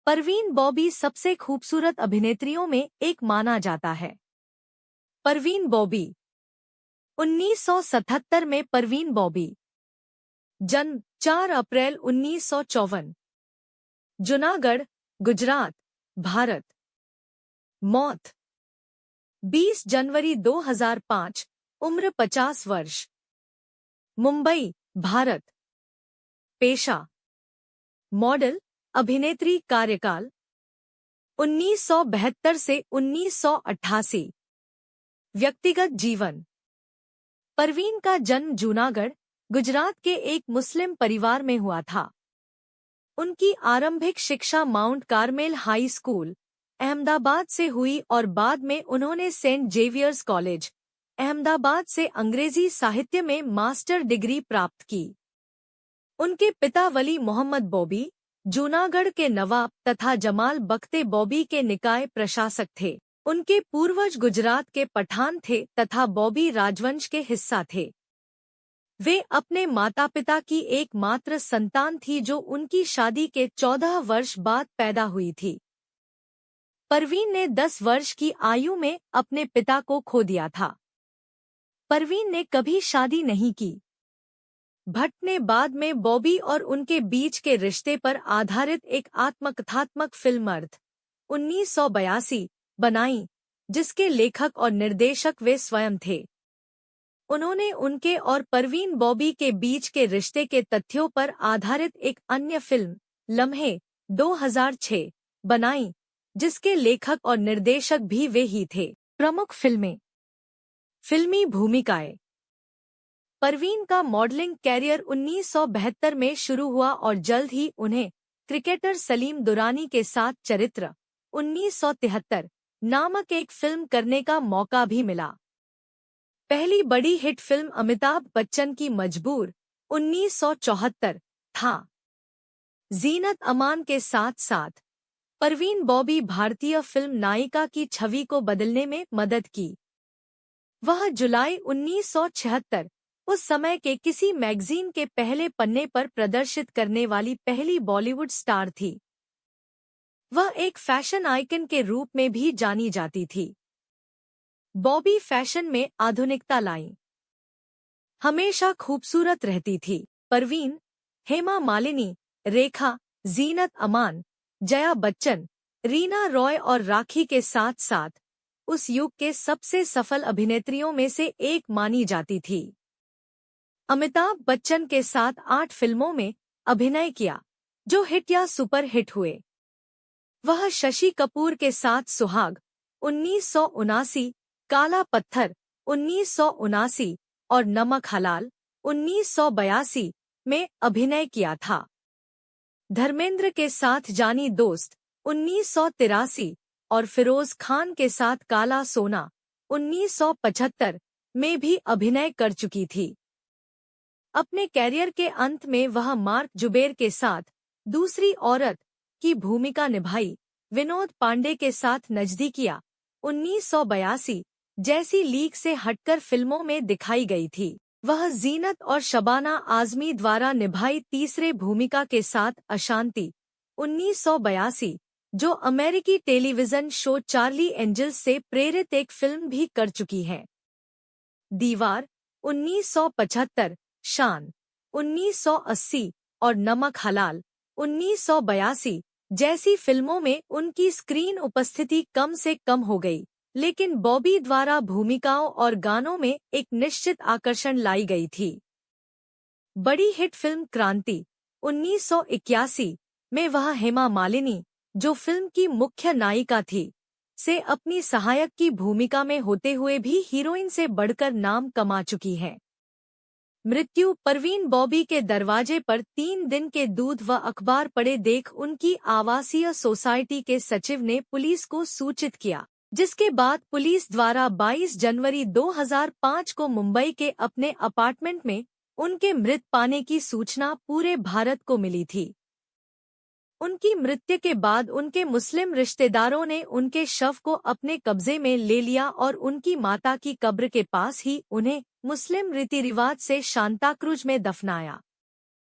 परवीन बॉबी सबसे खूबसूरत अभिनेत्रियों में एक माना जाता है। परवीन बॉबी 1977 में परवीन बॉबी जन्म 4 अप्रैल 1954 जूनागढ़, गुजरात, भारत। मौत 20 जनवरी 2005, उम्र 50 वर्ष, मुंबई, भारत। पेशा मॉडल, अभिनेत्री। कार्यकाल 1972 से 1988। व्यक्तिगत जीवन परवीन का जन्म जूनागढ़, गुजरात के एक मुस्लिम परिवार में हुआ था। उनकी आरंभिक शिक्षा mount Carmel high school, Ahmedabad से हुई और बाद में उन्होंने सेंट जेवियर्स कॉलेज, अहमदाबाद से अंग्रेजी साहित्य में मास्टर डिग्री प्राप्त की। उनके पिता वली मोहम्मद बॉबी जूनागढ़ के नवाब तथा जमाल बख्ते बॉबी के निकाय प्रशासक थे। उनके पूर्वज गुजरात के पठान थे तथा बॉबी राजवंश के हिस्सा थे। वे अपने माता पिता की एकमात्र संतान थी जो उनकी शादी के 14 वर्ष बाद पैदा हुई थी। परवीन ने 10 वर्ष की आयु में अपने पिता को खो दिया था। परवीन ने कभी शादी नहीं की। भट्ट ने बाद में बॉबी और उनके बीच के रिश्ते पर आधारित एक आत्मकथात्मक फिल्म अर्थ 1982 बनाई, जिसके लेखक और निर्देशक वे स्वयं थे। उन्होंने उनके और परवीन बॉबी के बीच के रिश्ते के तथ्यों पर आधारित एक अन्य फिल्म लम्हे 2006 बनाई, जिसके लेखक और निर्देशक भी वे ही थे। प्रमुख फिल्में। फिल्मी भूमिकाएं। परवीन का मॉडलिंग कैरियर 1972 में शुरू हुआ और जल्द ही उन्हें क्रिकेटर सलीम दुरानी के साथ चरित्र 1973 नामक एक फिल्म करने का मौका भी मिला। पहली बड़ी हिट फिल्म अमिताभ बच्चन की मजबूर 1974 था। जीनत अमान के साथ साथ परवीन बॉबी भारतीय फिल्म नायिका की छवि को बदलने में मदद की। वह जुलाई 1976 उस समय के किसी मैगजीन के पहले पन्ने पर प्रदर्शित करने वाली पहली बॉलीवुड स्टार थी। वह एक फैशन आइकन के रूप में भी जानी जाती थी। बॉबी फैशन में आधुनिकता लाई। हमेशा खूबसूरत रहती थी। परवीन, हेमा मालिनी, रेखा, जीनत अमान, जया बच्चन, रीना रॉय और राखी के साथ साथ उस युग के सबसे सफल अभिनेत्रियों में से एक मानी जाती थी। अमिताभ बच्चन के साथ 8 फिल्मों में अभिनय किया, जो हिट या सुपर हिट हुए। वह शशि कपूर के साथ सुहाग 1979, काला पत्थर 1979 और नमक हलाल 1982 में अभिनय किया था। धर्मेंद्र के साथ जानी दोस्त 1983 और फिरोज खान के साथ काला सोना 1975 में भी अभिनय कर चुकी थी। अपने कैरियर के अंत में वह मार्क जुबेर के साथ दूसरी औरत की भूमिका निभाई। विनोद पांडे के साथ नजदीकियां 1982 जैसी लीग से हटकर फिल्मों में दिखाई गई थी। वह जीनत और शबाना आजमी द्वारा निभाई तीसरे भूमिका के साथ अशांति 1982, जो अमेरिकी टेलीविजन शो चार्ली एंजल्स से प्रेरित एक फिल्म भी कर चुकी है। दीवार 1975, शान 1980 और नमक हलाल 1982 जैसी फिल्मों में उनकी स्क्रीन उपस्थिति कम से कम हो गई, लेकिन बॉबी द्वारा भूमिकाओं और गानों में एक निश्चित आकर्षण लाई गई थी। बड़ी हिट फिल्म क्रांति 1981 में वह हेमा मालिनी, जो फिल्म की मुख्य नायिका थी, से अपनी सहायक की भूमिका में होते हुए भी हीरोइन से बढ़कर नाम कमा चुकी है। मृत्यु परवीन बॉबी के दरवाजे पर 3 दिन के दूध व अखबार पड़े देख उनकी आवासीय सोसाइटी के सचिव ने पुलिस को सूचित किया, जिसके बाद पुलिस द्वारा 22 जनवरी 2005 को मुंबई के अपने अपार्टमेंट में उनके मृत पाने की सूचना पूरे भारत को मिली थी। उनकी मृत्यु के बाद उनके मुस्लिम रिश्तेदारों ने उनके शव को अपने कब्जे में ले लिया और उनकी माता की कब्र के पास ही उन्हें मुस्लिम रीति रिवाज से सांताक्रूज में दफनाया।